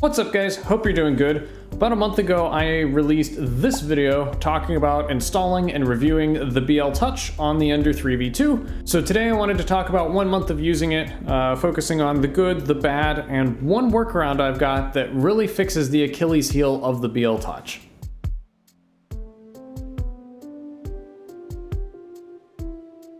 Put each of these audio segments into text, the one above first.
What's up guys, hope you're doing good. About a month ago I released this video talking about installing and reviewing the BLTouch on the Ender 3v2. So today I wanted to talk about 1 month of using it, focusing on the good, the bad, and one workaround I've got that really fixes the Achilles heel of the BLTouch.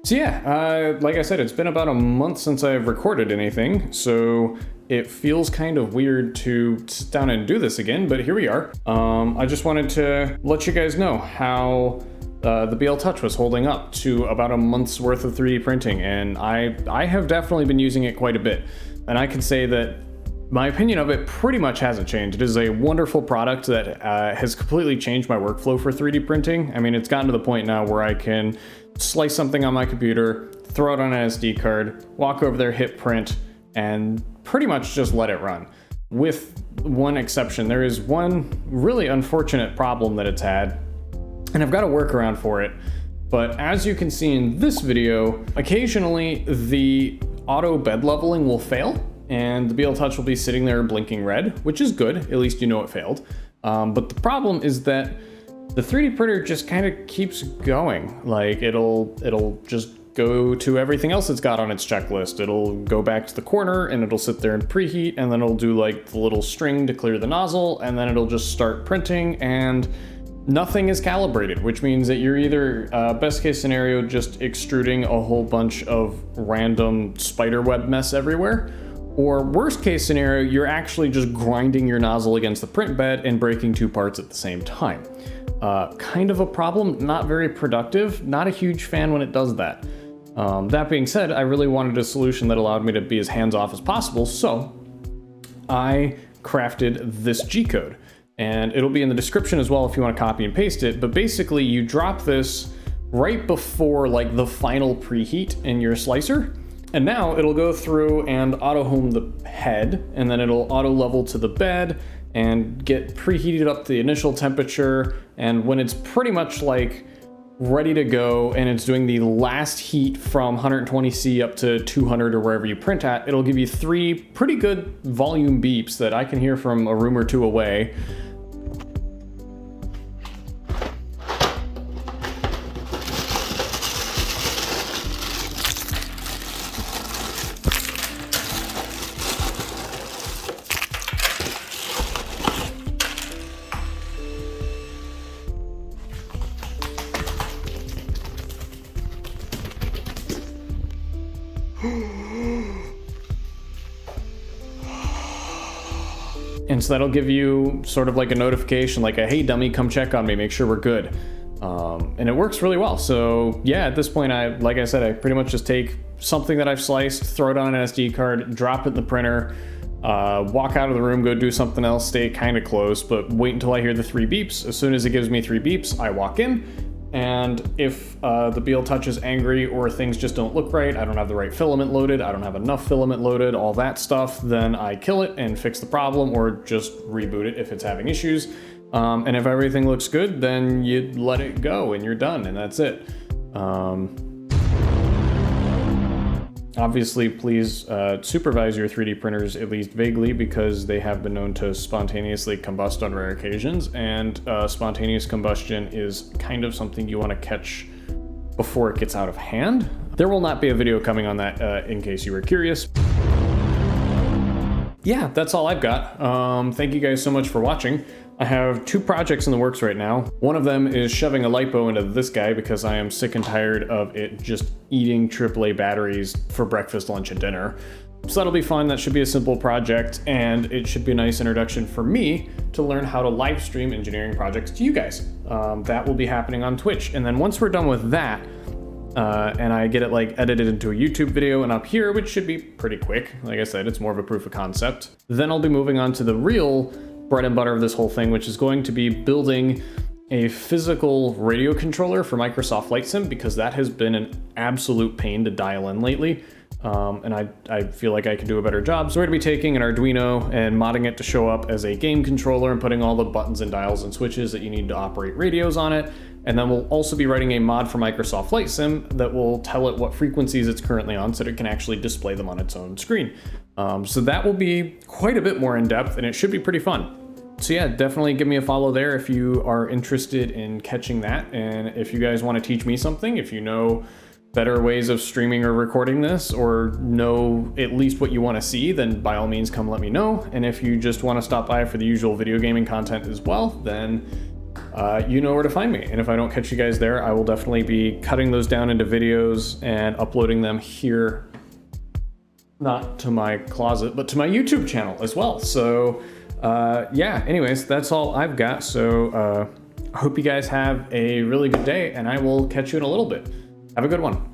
So yeah, like I said, it's been about a month since I've recorded anything, so it feels kind of weird to sit down and do this again, but here we are. I just wanted to let you guys know how the BLTouch was holding up to about a month's worth of 3D printing, and I have definitely been using it quite a bit. And I can say that my opinion of it pretty much hasn't changed. It is a wonderful product that has completely changed my workflow for 3D printing. I mean, it's gotten to the point now where I can slice something on my computer, throw it on an SD card, walk over there, hit print, and pretty much just let it run. With one exception, there is one really unfortunate problem that it's had, and I've got a workaround for it. But as you can see in this video, occasionally the auto bed leveling will fail, and the BLTouch will be sitting there blinking red, which is good, at least you know it failed. But the problem is that the 3D printer just kind of keeps going. Like it'll just go to everything else it's got on its checklist. It'll go back to the corner and it'll sit there and preheat, and then it'll do like the little string to clear the nozzle, and then it'll just start printing, and nothing is calibrated, which means that you're either, best case scenario, just extruding a whole bunch of random spiderweb mess everywhere, or worst case scenario, you're actually just grinding your nozzle against the print bed and breaking two parts at the same time. Kind of a problem, not very productive, not a huge fan when it does that. That being said, I really wanted a solution that allowed me to be as hands-off as possible, so I crafted this G-code. And it'll be in the description as well if you want to copy and paste it, but basically you drop this right before like the final preheat in your slicer, and now it'll go through and auto-home the head, and then it'll auto-level to the bed, and get preheated up to the initial temperature, and when it's pretty much like ready to go and it's doing the last heat from 120C up to 200 or wherever you print at, it'll give you 3 pretty good volume beeps that I can hear from a room or two away. And so that'll give you sort of like a notification, like a, hey dummy, come check on me, make sure we're good. And it works really well. So yeah, at this point, like I said, I pretty much just take something that I've sliced, throw it on an SD card, drop it in the printer, walk out of the room, go do something else, stay kind of close, but wait until I hear the 3 beeps. As soon as it gives me 3 beeps, I walk in. And if the BLTouch is angry or things just don't look right, I don't have the right filament loaded, I don't have enough filament loaded, all that stuff, then I kill it and fix the problem, or just reboot it if it's having issues. And if everything looks good, then you let it go and you're done, and that's it. Obviously, please supervise your 3D printers at least vaguely, because they have been known to spontaneously combust on rare occasions, and spontaneous combustion is kind of something you want to catch before it gets out of hand. There will not be a video coming on that in case you were curious. Yeah, that's all I've got. Thank you guys so much for watching. I have 2 projects in the works right now. One of them is shoving a lipo into this guy because I am sick and tired of it just eating AAA batteries for breakfast, lunch, and dinner. So that'll be fun. That should be a simple project, and it should be a nice introduction for me to learn how to live stream engineering projects to you guys. That will be happening on Twitch. And then once we're done with that, and I get it like edited into a YouTube video and up here, which should be pretty quick. Like I said, it's more of a proof of concept. Then I'll be moving on to the real bread and butter of this whole thing, which is going to be building a physical radio controller for Microsoft Flight Sim, because that has been an absolute pain to dial in lately. And I feel like I can do a better job. So we're gonna be taking an Arduino and modding it to show up as a game controller and putting all the buttons and dials and switches that you need to operate radios on it. And then we'll also be writing a mod for Microsoft Flight Sim that will tell it what frequencies it's currently on so that it can actually display them on its own screen. So that will be quite a bit more in depth, and it should be pretty fun. So yeah, definitely give me a follow there if you are interested in catching that. And if you guys want to teach me something, if you know better ways of streaming or recording this, or know at least what you want to see, then by all means come let me know. And if you just want to stop by for the usual video gaming content as well, then you know where to find me. And if I don't catch you guys there, I will definitely be cutting those down into videos and uploading them here, not to my closet, but to my YouTube channel as well. So yeah, anyways, that's all I've got. So I hope you guys have a really good day, and I will catch you in a little bit. Have a good one.